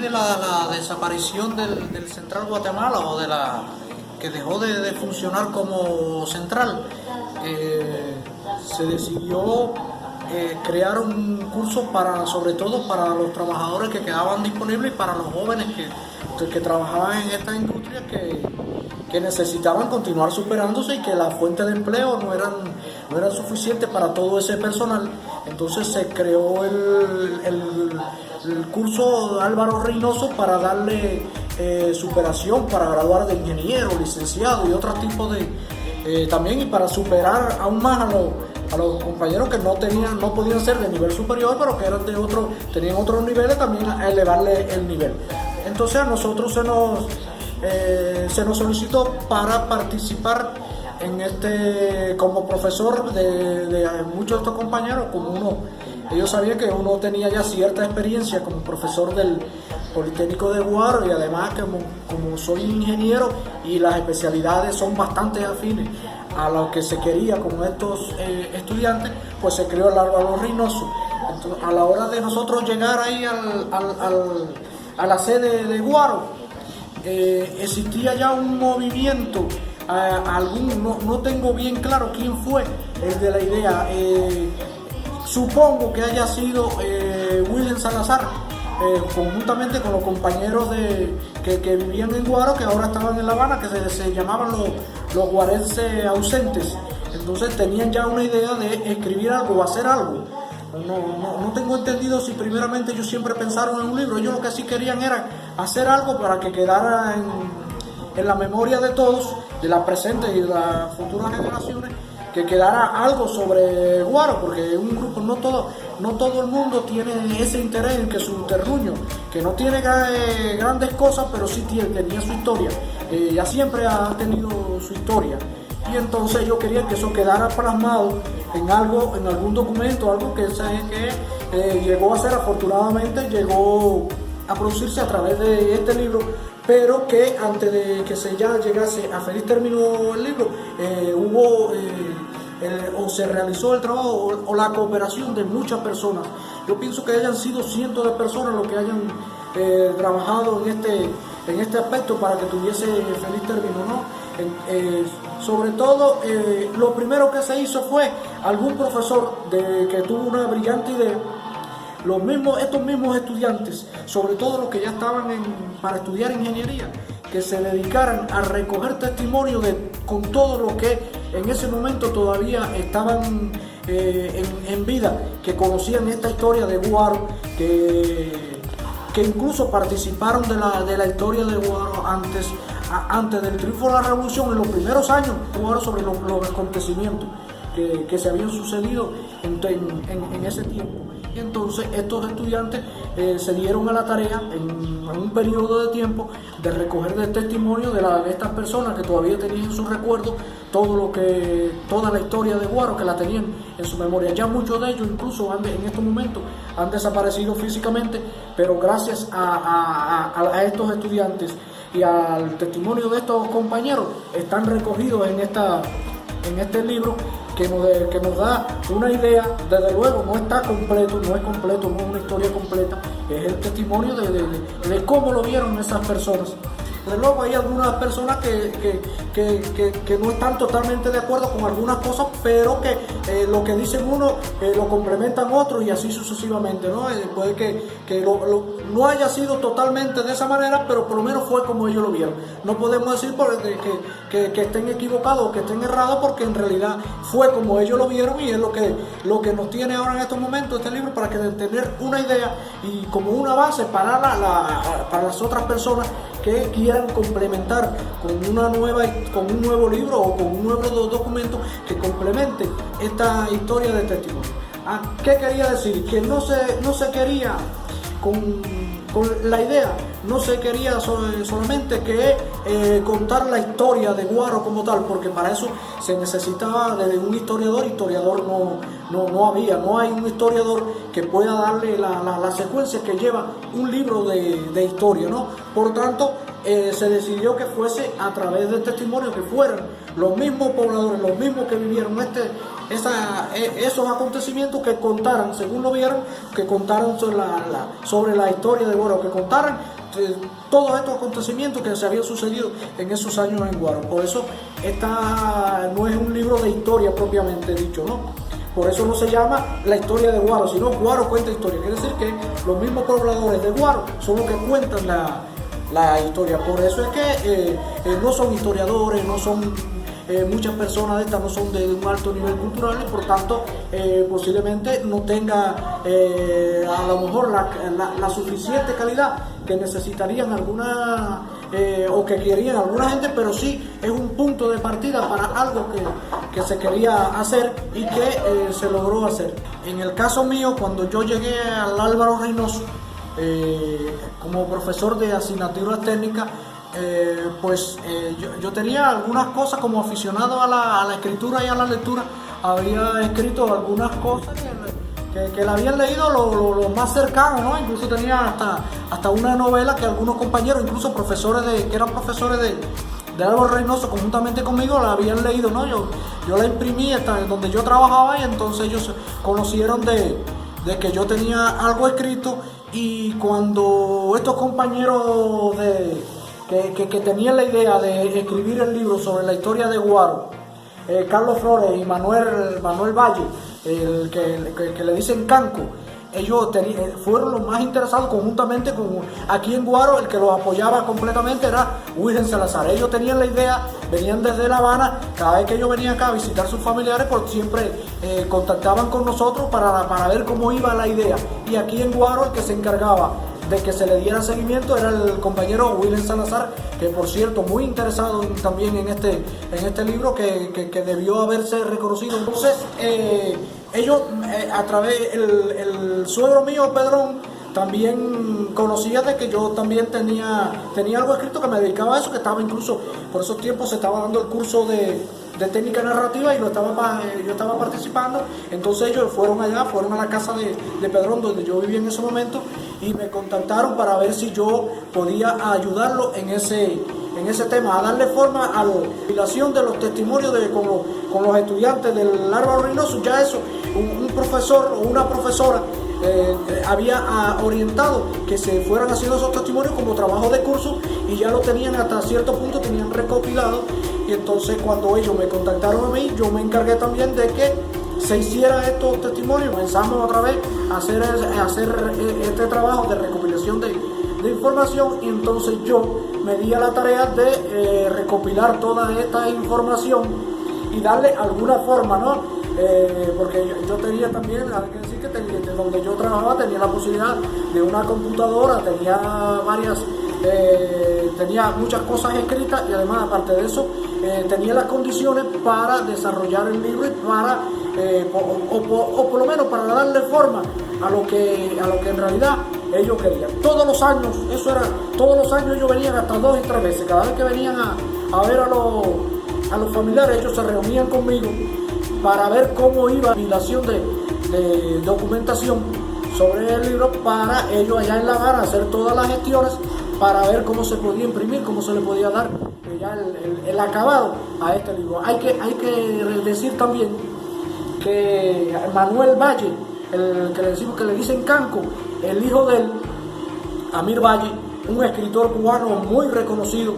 de la desaparición del Central Guatemala, o de la que dejó de funcionar como central, se decidió crear un curso sobre todo para los trabajadores que quedaban disponibles y para los jóvenes que trabajaban en esta industria, que necesitaban continuar superándose y que las fuentes de empleo no eran suficientes para todo ese personal. Entonces se creó el curso Álvaro Reynoso para darle superación, para graduar de ingeniero, licenciado y otros tipos de también, y para superar aún más a los compañeros que no podían ser de nivel superior, pero que tenían otros niveles, también a elevarle el nivel. Entonces a nosotros se nos solicitó para participar en como profesor de muchos de estos compañeros. Ellos sabían que uno tenía ya cierta experiencia como profesor del Politécnico de Guaro, y además como soy ingeniero y las especialidades son bastante afines a lo que se quería con estos estudiantes, pues se creó el Álvaro Reynoso. Entonces, a la hora de nosotros llegar ahí a la sede de Guaro, existía ya un movimiento, no tengo bien claro quién fue el de la idea, supongo que haya sido William Salazar, conjuntamente con los compañeros que vivían en Guaro, que ahora estaban en La Habana, que se llamaban los guarenses ausentes. Entonces tenían ya una idea de escribir algo o hacer algo. No tengo entendido si primeramente ellos siempre pensaron en un libro. Ellos lo que sí querían era hacer algo para que quedara en la memoria de todos, de las presentes y de las futuras generaciones, que quedara algo sobre Guaro, porque un grupo, no todo el mundo tiene ese interés en que su terruño, que no tiene grandes cosas, pero sí tenía su historia, ya siempre ha tenido su historia. Y entonces yo quería que eso quedara plasmado en algún documento, algo que llegó a ser, afortunadamente, llegó a producirse a través de este libro, pero que antes de que ya llegase a feliz término el libro, o se realizó el trabajo o la cooperación de muchas personas. Yo pienso que hayan sido cientos de personas los que hayan trabajado en este aspecto para que tuviese feliz término, ¿no? Sobre todo, lo primero que se hizo fue algún profesor que tuvo una brillante idea. Estos mismos estudiantes, sobre todo los que ya estaban para estudiar ingeniería, que se dedicaran a recoger testimonio con todo lo que en ese momento todavía estaban en vida, que conocían esta historia de Guaro, que incluso participaron de la historia de Guaro antes del triunfo de la revolución, en los primeros años de Guaro, sobre los acontecimientos que se habían sucedido en ese tiempo. Y entonces estos estudiantes se dieron a la tarea en un periodo de tiempo de recoger el testimonio de estas personas que todavía tenían en su recuerdo toda la historia de Guaro, que la tenían en su memoria. Ya muchos de ellos incluso en estos momentos han desaparecido físicamente, pero gracias a estos estudiantes y al testimonio de estos compañeros están recogidos en este libro, que nos da una idea. Desde luego no es completo, no es una historia completa, es el testimonio de cómo lo vieron esas personas. Desde luego hay algunas personas que no están totalmente de acuerdo con algunas cosas, pero que lo que dicen uno lo complementan otros, y así sucesivamente, ¿no? Puede que no haya sido totalmente de esa manera, pero por lo menos fue como ellos lo vieron. No podemos decir que estén equivocados o que estén errados, porque en realidad fue como ellos lo vieron, y es lo que nos tiene ahora en estos momentos este libro, para tener una idea y como una base para las otras personas que quieran complementar con un nuevo libro o con un nuevo documento que complemente esta historia de testimonio. ¿Qué quería decir? Que no se quería con la idea, no se quería solamente contar la historia de Guaro como tal, porque para eso se necesitaba de un historiador. No hay un historiador que pueda darle la secuencia que lleva un libro de historia, ¿no? Por tanto, se decidió que fuese a través del testimonio, que fueran los mismos pobladores, los mismos que vivieron esos acontecimientos, que contaran, según lo vieron, que contaran sobre la historia de Guaro, que contaran todos estos acontecimientos que se habían sucedido en esos años en Guaro. Por eso esta no es un libro de historia propiamente dicho, ¿no? Por eso no se llama La historia de Guaro, sino Guaro cuenta historia. Quiere decir que los mismos pobladores de Guaro son los que cuentan la historia. Por eso es que no son historiadores, no son muchas personas de estas, no son de un alto nivel cultural y por tanto posiblemente no tenga a lo mejor la suficiente calidad que necesitarían alguna o que querían alguna gente, pero sí es un punto de partida para algo que se quería hacer y que se logró hacer. En el caso mío, cuando yo llegué al Álvaro Reynoso como profesor de asignaturas técnicas, yo tenía algunas cosas como aficionado a la escritura y a la lectura. Había escrito algunas cosas que la habían leído lo más cercano, ¿no? Incluso tenía hasta una novela que algunos compañeros, incluso que eran profesores de Álvaro Reynoso, conjuntamente conmigo, la habían leído, ¿no? Yo la imprimí donde yo trabajaba y entonces ellos conocieron de que yo tenía algo escrito, y cuando estos compañeros que tenían la idea de escribir el libro sobre la historia de Guaro, Carlos Flores y Manuel Valle, el que le dicen Canco, ellos fueron los más interesados conjuntamente con aquí en Guaro. El que los apoyaba completamente era Wilhelm Salazar. Ellos tenían la idea, venían desde La Habana, cada vez que ellos venían acá a visitar a sus familiares, pues siempre contactaban con nosotros para ver cómo iba la idea. Y aquí en Guaro el que se encargaba de que se le diera seguimiento era el compañero Wilhelm Salazar, que por cierto muy interesado también en este libro que debió haberse reconocido. Entonces ellos a través el suegro mío Pedrón también conocía de que yo también tenía algo escrito, que me dedicaba a eso, que estaba incluso por esos tiempos se estaba dando el curso de técnica narrativa y yo estaba participando. Entonces ellos fueron a la casa de Pedrón, donde yo vivía en ese momento, y me contactaron para ver si yo podía ayudarlo en ese tema, a darle forma a la compilación de los testimonios con los estudiantes del Álvaro Reynoso. Ya eso, un profesor o una profesora había orientado que se fueran haciendo esos testimonios como trabajo de curso, y ya lo tenían hasta cierto punto, tenían recopilado. Y entonces cuando ellos me contactaron a mí, yo me encargué también de que se hiciera estos testimonios. Comenzamos otra vez a hacer este trabajo de recopilación de información, y entonces yo me di a la tarea de recopilar toda esta información y darle alguna forma, ¿no? Porque yo tenía también, hay que decir que donde yo trabajaba tenía la posibilidad de una computadora, tenía muchas cosas escritas, y además, aparte de eso, tenía las condiciones para desarrollar el libro y para o por lo menos para darle forma a lo que en realidad ellos querían. Todos los años ellos venían hasta 2 y 3 veces. Cada vez que venían a ver a los familiares, ellos se reunían conmigo para ver cómo iba la compilación de documentación sobre el libro, para ellos allá en La Habana hacer todas las gestiones para ver cómo se podía imprimir, cómo se le podía dar ya el acabado a este libro. Hay que decir también que Manuel Valle, el que le dicen Canco, el hijo de él, Amir Valle, un escritor cubano muy reconocido,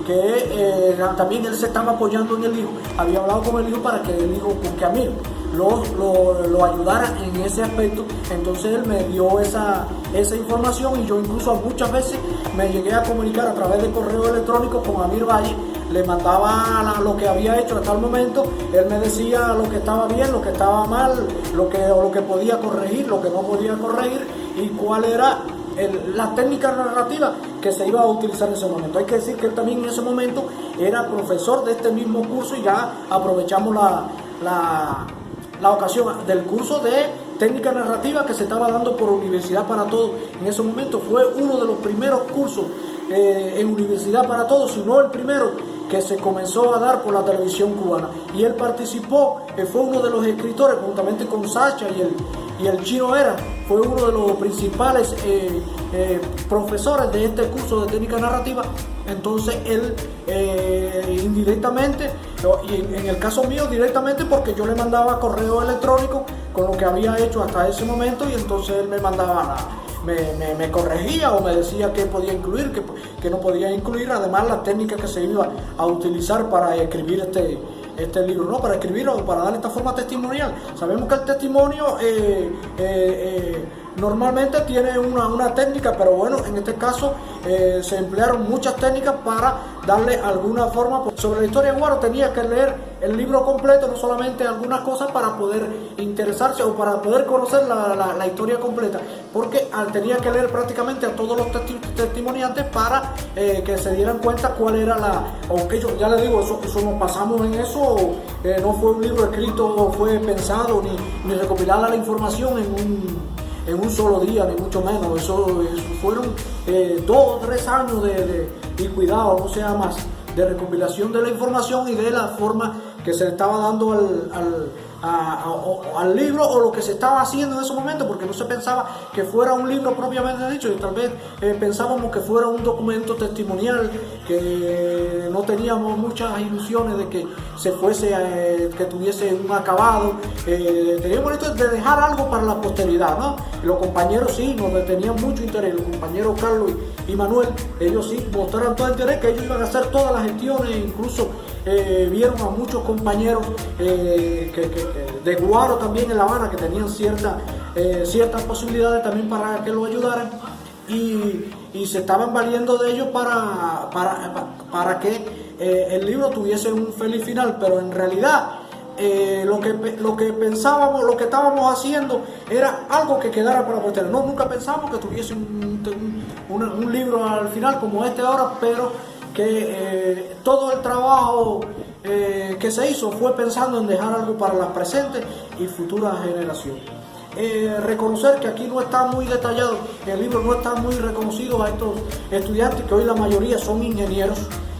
que también él se estaba apoyando en el hijo, había hablado con el hijo para que el hijo, porque Amir lo ayudara en ese aspecto. Entonces él me dio esa información, y yo incluso muchas veces me llegué a comunicar a través de correo electrónico con Amir Valle. Le mandaba lo que había hecho hasta el momento, él me decía lo que estaba bien, lo que estaba mal, lo que podía corregir, lo que no podía corregir, y cuál era la técnica narrativa que se iba a utilizar en ese momento. Hay que decir que él también en ese momento era profesor de este mismo curso, y ya aprovechamos la ocasión del curso de técnica narrativa que se estaba dando por Universidad para Todos. En ese momento fue uno de los primeros cursos en Universidad para Todos, si no el primero que se comenzó a dar por la televisión cubana, y él participó, fue uno de los escritores juntamente con Sacha y el Chino Era, fue uno de los principales profesores de este curso de técnica narrativa. Entonces él indirectamente, y en el caso mío directamente, porque yo le mandaba correo electrónico con lo que había hecho hasta ese momento, y entonces él me mandaba me corregía o me decía qué podía incluir, qué no podía incluir, además la técnica que se iba a utilizar para escribir este libro, ¿no? Para escribirlo o para darle esta forma testimonial. Sabemos que el testimonio normalmente tiene una técnica, pero bueno, en este caso se emplearon muchas técnicas para darle alguna forma. Sobre la historia de Guaro tenía que leer el libro completo, no solamente algunas cosas, para poder interesarse o para poder conocer la historia completa, porque tenía que leer prácticamente a todos los testimoniantes para que se dieran cuenta cuál era aunque yo ya les digo, eso nos pasamos en eso, no fue un libro escrito o fue pensado ni recopilada la información en un solo día, ni mucho menos. Eso fueron 2 o 3 años y cuidado, no sea más, de recopilación de la información y de la forma que se le estaba dando al libro, o lo que se estaba haciendo en ese momento, porque no se pensaba que fuera un libro propiamente dicho, y tal vez pensábamos que fuera un documento testimonial, que no teníamos muchas ilusiones de que se fuese, que tuviese un acabado. Teníamos esto de dejar algo para la posteridad, ¿no? Los compañeros sí nos tenían mucho interés, los compañeros Carlos y Manuel, ellos sí mostraron todo el interés, que ellos iban a hacer todas las gestiones, incluso vieron a muchos compañeros de Guaro también en La Habana, que tenían ciertas posibilidades también para que lo ayudaran, y se estaban valiendo de ellos para que el libro tuviese un feliz final. Pero en realidad lo que pensábamos, lo que estábamos haciendo era algo que quedara para la posteridad. No, nunca pensamos que tuviese un libro al final como este ahora, pero que todo el trabajo que se hizo fue pensando en dejar algo para las presentes y futuras generaciones. Reconocer que aquí no está muy detallado, el libro no está muy reconocido a estos estudiantes, que hoy la mayoría son ingenieros.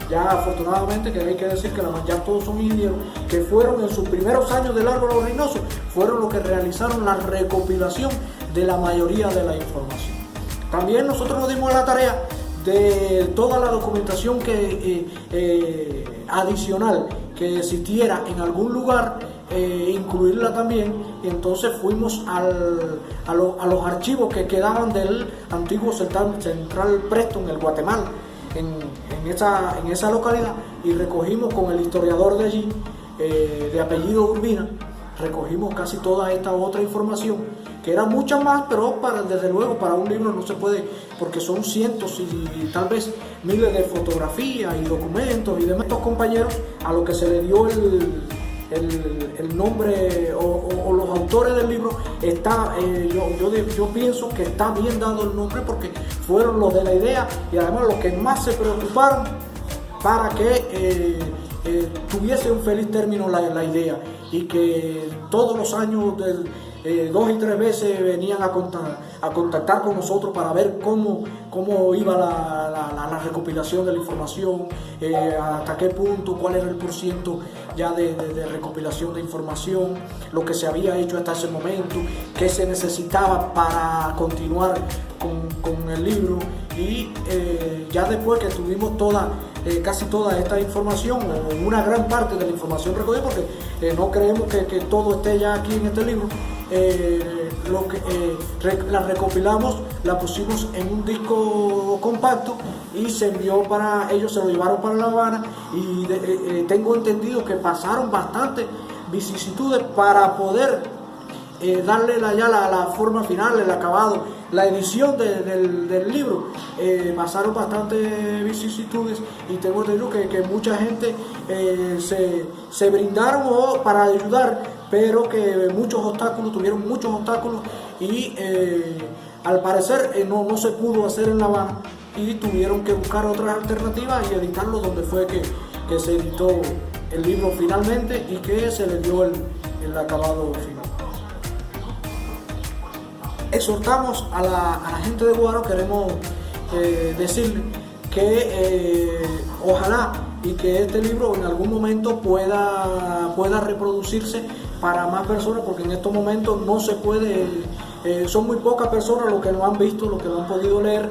Ya afortunadamente, que hay que decir que ya todos son ingenieros, que fueron en sus primeros años de largo los Reynoso, fueron los que realizaron la recopilación de la mayoría de la información. También nosotros nos dimos la tarea de toda la documentación adicional que existiera en algún lugar, incluirla también, y entonces fuimos a los archivos que quedaban del antiguo Central Preston, en Guatemala, en esa localidad, y recogimos con el historiador de allí, de apellido Urbina, recogimos casi toda esta otra información, que era mucha más, pero desde luego para un libro no se puede, porque son cientos y tal vez miles de fotografías y documentos y demás. Estos compañeros, a lo que se le dio el nombre o los autores del libro, yo pienso que está bien dado el nombre, porque fueron los de la idea y además los que más se preocuparon para que tuviese un feliz término la idea, y que todos los años 2 y 3 veces venían a contactar con nosotros para ver cómo iba la recopilación de la información, hasta qué punto, cuál era el porciento ya de recopilación de información, lo que se había hecho hasta ese momento, qué se necesitaba para continuar con el libro. Y ya después que tuvimos casi toda esta información, o una gran parte de la información recogida, porque no creemos que todo esté ya aquí en este libro, la recopilamos, la pusimos en un disco compacto y se envió ellos se lo llevaron para La Habana, y tengo entendido que pasaron bastantes vicisitudes para poder darle la forma final, el acabado, la edición del libro. Pasaron bastantes vicisitudes, y tengo entendido que mucha gente se brindaron para ayudar, pero que tuvieron muchos obstáculos, y al parecer no se pudo hacer en La Habana, y tuvieron que buscar otras alternativas y editarlo donde fue que se editó el libro finalmente, y que se le dio el acabado final. Exhortamos a la gente de Guaro, queremos decirle que ojalá y que este libro en algún momento pueda reproducirse para más personas, porque en estos momentos no se puede son muy pocas personas los que lo han visto, los que lo han podido leer,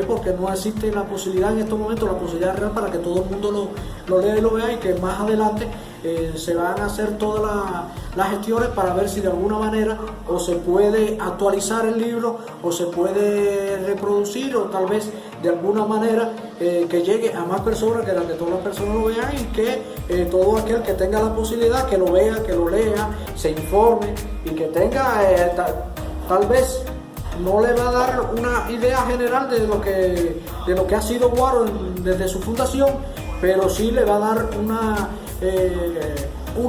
porque no existe la posibilidad en estos momentos, la posibilidad real para que todo el mundo lo lea y lo vea, y que más adelante se van a hacer todas las gestiones para ver si de alguna manera o se puede actualizar el libro o se puede reproducir, o tal vez de alguna manera que llegue a más personas, que todas las personas lo vean, y que todo aquel que tenga la posibilidad que lo vea, que lo lea, se informe, y que tenga tal vez no le va a dar una idea general de lo que ha sido Guaro desde su fundación, pero sí le va a dar una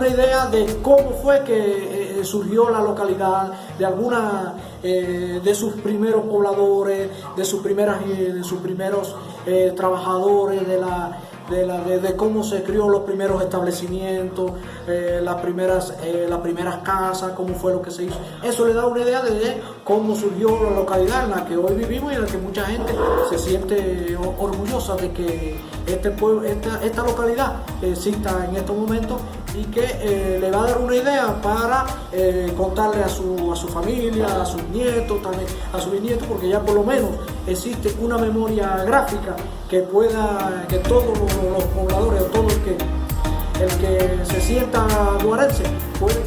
idea de cómo fue que surgió la localidad, de sus primeros pobladores, de sus primeros trabajadores, de cómo se crió los primeros establecimientos, las primeras casas, cómo fue lo que se hizo. Eso le da una idea de cómo surgió la localidad en la que hoy vivimos y en la que mucha gente se siente orgullosa de que esta localidad exista en estos momentos, y que le va a dar una idea para contarle a su familia, a sus nietos, también a sus bisnietos, porque ya por lo menos existe una memoria gráfica que todos los pobladores, o todo el que se sienta guarense puede